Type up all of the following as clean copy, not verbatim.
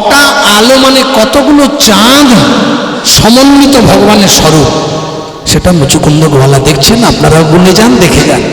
কটা আলো মানে কতগুলো চাঁদ সমন্বিত ভগবানের স্বরূপ, সেটা মুচুকুন্দ গোয়ালা দেখছেন। আপনারাও গুনে যান, দেখে যান।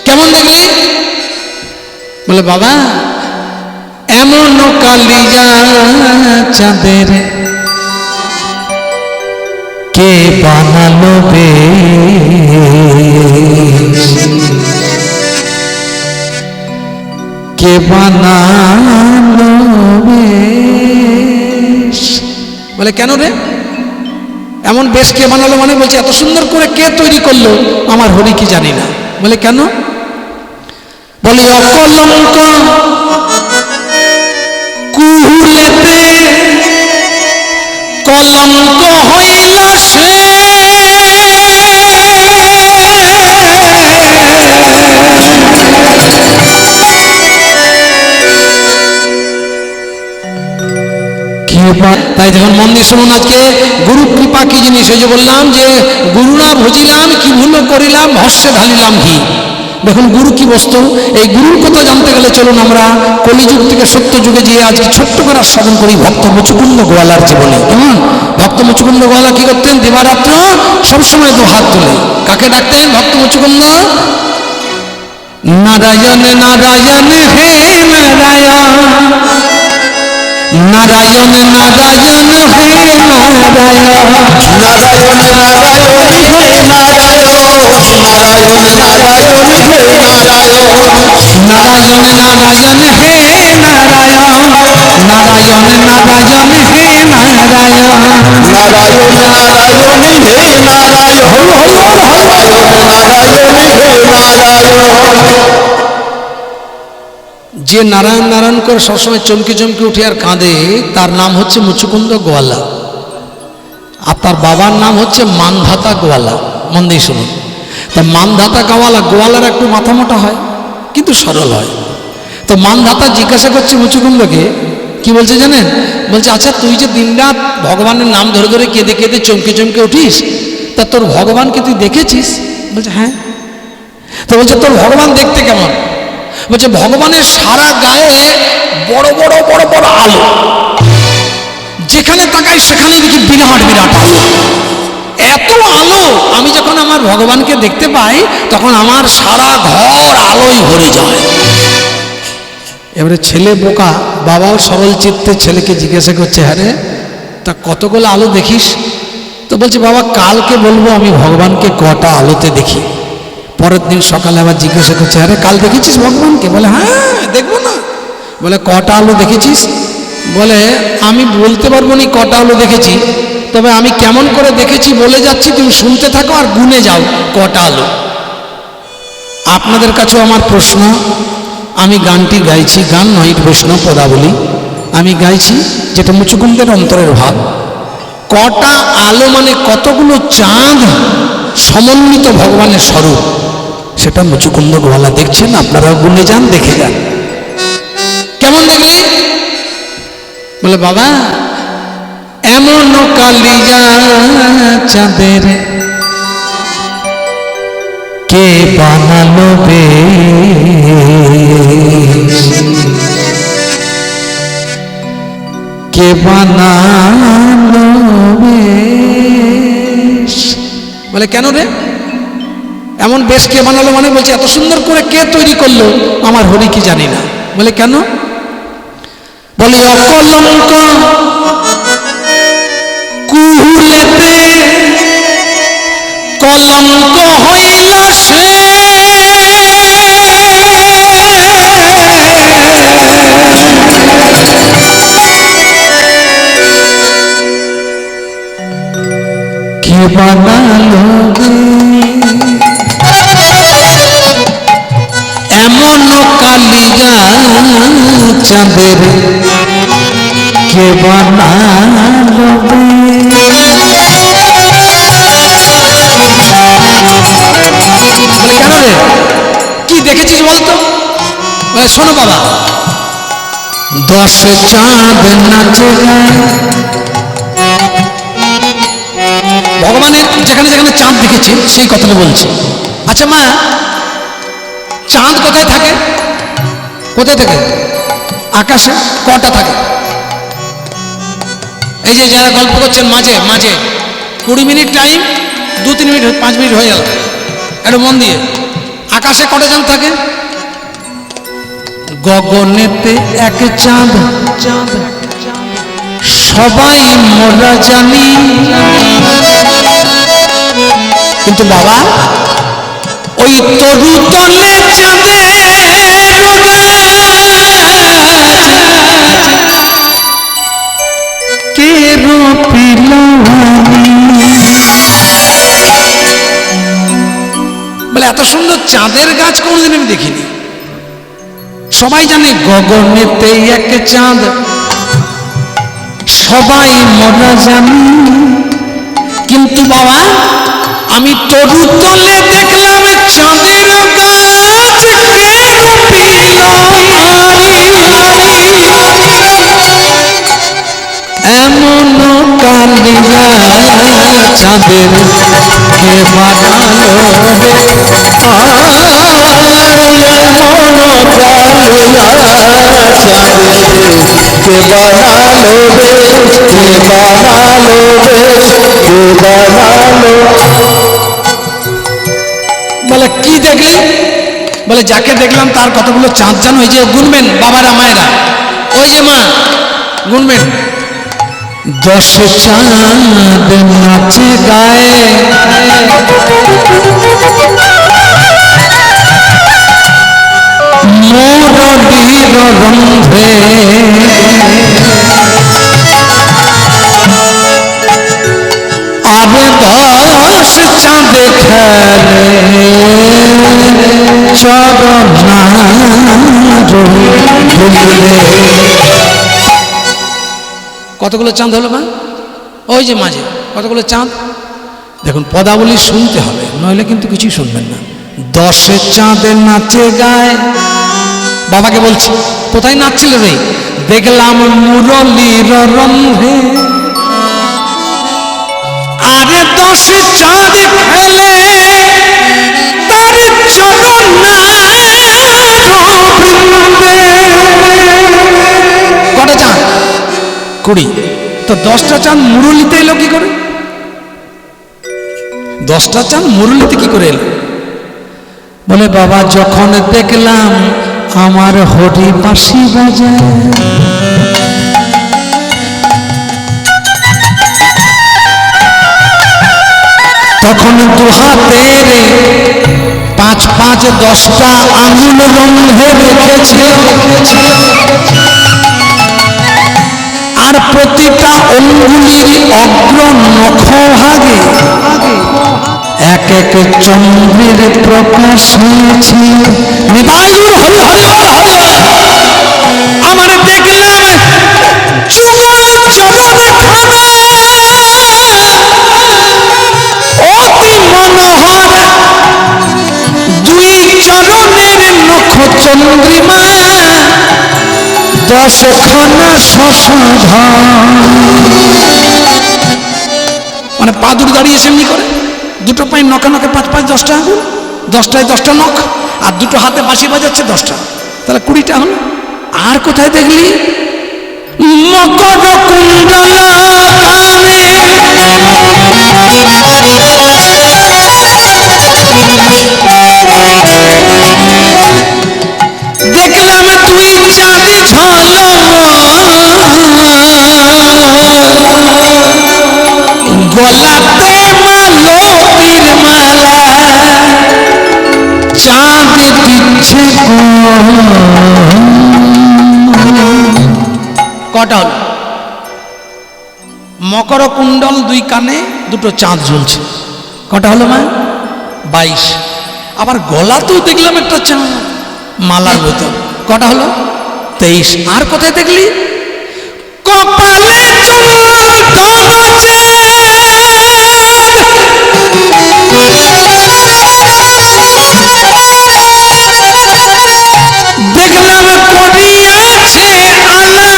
কেমন দেখলি? বলে বাবা, এমন কালিজা চাঁদের কে বানালো বেশ, কে বানালো বেশ। বলে কেন রে এমন বেশ কে বানালো? মানে বলছে এত সুন্দর করে কে তৈরি করলো, আমার হরি কি জানি না। বলে কেন? বলি অকলঙ্ক কুহুলেতে কলঙ্ক হইল সে, তাই দেখুন মন দিয়ে শুনুন আজকে গুরু কৃপা কি জিনিস। ওই যে বললাম যে গুরু না ভজিলাম কি ভুল করিলাম ভস্যে ঢালিলাম ঘি। দেখুন গুরু কি বস্তু, এই গুরুর কথা জানতে গেলে চলুন আমরা কলিযুগ থেকে সত্য যুগে যেয়ে আজকে ছোট্ট করে আস্বাদন করি ভক্ত মুচুকুন্দ গোয়ালার জীবনে। কেমন ভক্ত মুচুকুন্দ গোয়ালা কি করতেন? দিবারাত্র সবসময় দু হাত তুলে কাকে ডাকতেন? ভক্ত মুচুকুন্দ নারায়ণ নারায়ণ হে নারায়ণ, নারায়ণ নারায়ণ হে নারায়ণ, নারায়ণ নারায়ণ হে নারায়ণ, নারায়ণ নারায়ণ হে নারায়ণ, নারায়ণ নারায়ণ হে নারায়ণ, নারায়ণ নারায়ণ হে নারায়ণ, নারায়ণ নারায়ণ হে নারায়ণ, নারায়ণ হে নারায়ণ। যে নারায়ণ নারায়ণ করে সবসময় চমকে চমকে উঠে আর কাঁদে, তার নাম হচ্ছে মুচুকুন্দ গোয়ালা। আর তার বাবার নাম হচ্ছে মানধাতা গোয়ালা। মন দিয়ে শুনুন। তা মানধাতা গোয়ালার একটু মাথা মোটা হয় কিন্তু সরল হয়। তো মানধাতা জিজ্ঞাসা করছে মুচুকুন্দকে, কি বলছে জানেন? বলছে আচ্ছা তুই যে দিনরাত ভগবানের নাম ধরে ধরে কেঁদে কেঁদে চমকে চমকে উঠিস, তা তোর ভগবানকে তুই দেখেছিস? বলছে হ্যাঁ। তো বলছে তোর ভগবান দেখতে কেমন? বলছে ভগবানের সারা গায়ে বড় বড় বড় বড় আলো, যেখানে তাকাই সেখানে দেখি বিরাট বিরাট আলো। এত আলো, আমি যখন আমার ভগবানকে দেখতে পাই তখন আমার সারা ঘর আলোয় ভরে যায়। এবারে ছেলে বোকা, বাবাও সরল চিত্তে ছেলেকে জিজ্ঞাসা করছে, হ্যাঁ রে তা কতগুলো আলো দেখিস? তো বলছে বাবা কালকে বলবো আমি ভগবানকে কটা আলোতে দেখি। পরের দিন সকালে আবার জিজ্ঞাসা করছে, আরে কাল দেখেছিস ভগবানকে? বলে হ্যাঁ দেখবো না। বলে কটা আলো দেখেছিস? বলে আমি বলতে পারবো না কটা আলো দেখেছি, তবে আমি কেমন করে দেখেছি বলে যাচ্ছি, তুমি শুনতে থাকো আর গুনে যাও কটা আলো। আপনাদের কাছেও আমার প্রশ্ন, আমি গানটি গাইছি, গান নয় বৈষ্ণব পদাবলী আমি গাইছি, যেটা মুচুকুন্দের অন্তরের ভাব। কটা আলো মানে কতগুলো চাঁদ সমন্বিত ভগবানের স্বরূপ, সেটা মুচুকুন্দ গোয়ালা দেখছেন। আপনারাও গুনে যান, দেখে যান। কেমন দেখলি? বলে বাবা, এমন কালিজা চাঁদের কে বানালো বেশ, কে বানালো বেশ। বলে কেন রে এমন বেশ কে বানালো? মানে বলছে এত সুন্দর করে কে তৈরি করলো, আমার হরি কি জানি না। বলে কেন? বলে অকলঙ্ক কুহুলেতে কলঙ্ক হইল সে, কে বানালো এমন কালিজা চাঁদের কে বানালো? কেন রে কি দেখেছিস বলতো? শোনো বাবা, 10 চাঁদ নাচে গায়। ভগবানের যেখানে যেখানে চাঁদ দেখেছি সেই কথাটা বলছি। আচ্ছা মা, চাঁদ কোথায় থাকে? কোথায় থাকে? আকাশে। কটা থাকে? এই যে যারা গল্প করছেন মাঝে মাঝে 20 মিনিট টাইম, 2-3 মিনিট 5 মিনিট হয়ে গেল, একটু মন দিয়ে। আকাশে কটা চাঁদ থাকে? গগনেতে এক চাঁদ, সবাই মোরা জানি। কিন্তু বাবা ওই তরু তলে চাঁদের কে রূপিল, বলে এত সুন্দর চাঁদের গাছ কোনোদিন আমি দেখিনি। সবাই জানে গগনেতে এক চাঁদ, সবাই মোরা জানি। কিন্তু বাবা আমি তরু তলে দেখলাম চাঁদের গাছ কে রূপিল, এমন কালিয়া চাঁদের কে বানালো রে, বলে কি দেখলি? বলে যাকে দেখলাম তার কতগুলো চাঁদ জানো? ওই যে গুনবেন বাবারা মায়েরা, ওই যে মা গুনবেন, 10 চাঁদ নাচে গায়ে, মুরলীর রন্ধে, আরে 10 চাঁদে খেলে কতগুলো চাঁদ হলো মা? ওই যে মাঝে কতগুলো চাঁদ দেখুন। পদাবলী শুনতে হবে, নইলে কিন্তু কিছুই শুনবেন না। 10 চাঁদে নাচে গায়ে, বাবাকে বলছি কোথায় নাচছিল রে? দেখলাম মুরলীর রন্ধে, আরে 10 চাঁদ ফেলে তার চরণ কটা চাঁদ? 20। তো 10টা চাঁদ মুরলীতে এলো কি করে? 10টা চাঁদ মুরলীতে কি করে এলো? বলে বাবা যখন দেখলাম আমার হরি বাঁশি বাজায়, তখন 2 হাতের 5-5 10টা আঙুল রন্ধে রেখেছে, আর প্রতিটা অঙ্গুলির অগ্র নখভাগে এক এক চন্দ্রের প্রকাশ হয়েছে। আমার দেখলাম যুগল চরণখানা অতি মনোহর, 2 চরণের নখ চন্দ্রিমা, 10 খানা শশধর। মানে পা দুটো দাঁড়িয়েছে এমনি করে, দুটো পায়ে নখে নখে 5-5 10টা আঙুল, 10টায় 10টা নখ, আর দুটো হাতে বাঁশি বাজাচ্ছে 10টা, তাহলে 20টা হলো। আর কোথায় দেখলি? মকর কুণ্ডল কানে, দেখলাম 2 চাঁদ ঝলমল, গলাতে মালতীর মালা, চাঁদ দিচ্ছে কটা হলো? মকর কুণ্ডল 2 কানে, 2টো চাঁদ ঝুলছে, কটা হলো মা? 22। আবার গলাতেও দেখলাম একটা চাঁদ মালার ভেতর, কটা হলো? 23। আর কোথায় দেখলি? কপালে দেখলাম পড়িয়াছে আলা,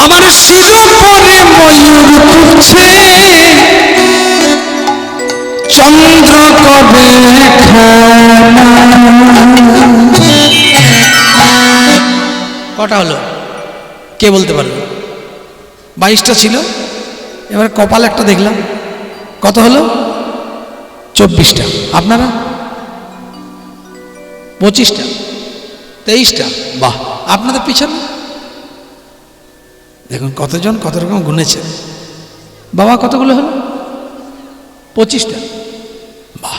আমার শির পরে ময়ূর উঠছে, চন্দ্র কবে খেলা, কটা হলো কে বলতে পারবে? 22টা ছিল, এবার কপাল একটা দেখলাম, কত হলো? 24টা। আপনারা? 25টা, 23টা। বাহ, আপনাদের পিছনে দেখুন কতজন কত রকম গুনেছে। বাবা কতগুলো হলো? 25টা। বাহ,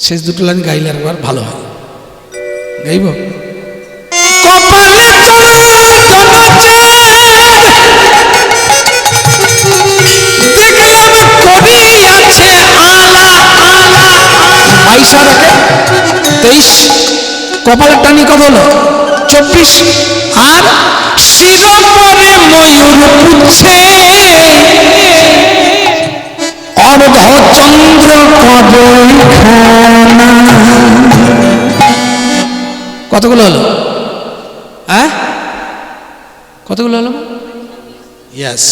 শেষ দুটো লাইন গাইলে একবার ভালো হয়। গাইব? কপালে দেখলাম করিয়াছে আলা আলা। 22 আর 23, কপালের টানি কত হলো? 24। আর শিরোপরে ময়ূর পুচ্ছে অর্ধচন্দ্র কবখানা। কতগুলো হলো? হ্যাঁ, কতগুলো হলো? ইয়েস,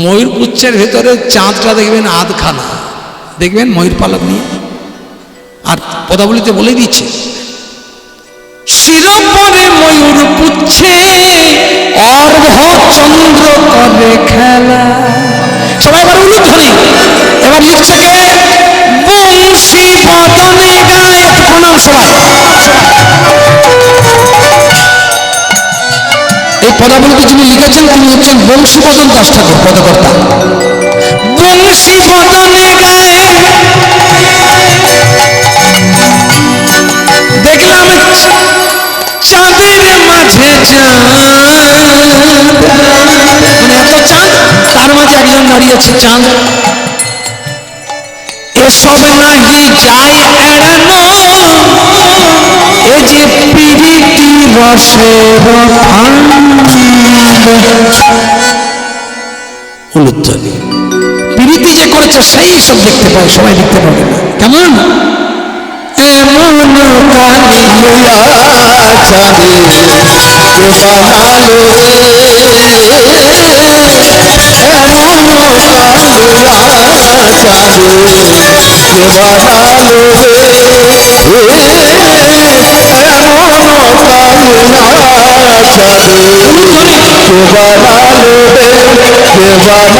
ময়ূর পুচ্ছের ভেতরে চাঁদটা দেখবেন আধখানা, দেখবেন ময়ূর পালক নিয়ে। আর পদাবলিতে বলে দিচ্ছে শিরোপরে ময়ূর পুচ্ছে অর্ধচন্দ্র করে খেলা। সবাই এবার উলুধ্বনি। এবার লিখছে কে? বংশী বদনে গায়ে। প্রণাম সবাই। এই পদাবলিতে যিনি লিখেছেন তিনি হচ্ছেন বংশীবদন দাস ঠাকুর, পদকর্তা। বংশী বদনে গায়ে দেখলাম চাঁদের মাঝে চাঁদ, মানে এত চাঁদ, তার মাঝে একজন দাঁড়িয়েছে চাঁদ। এসব নাহি যায় এড়ানো, এ যে পিরিতি রসের উলুধ্বনি। পিরিতি যে করেছে সেই সব দেখতে পায়, সবাই দেখতে পাবে না। কেমন? এমন কালিয়া চাঁদে কে বানালো রে, এমন কালিয়া চাঁদে কে বানালো রে, এমন কালিয়া চাঁদে কে বানালো রে, কে বানালো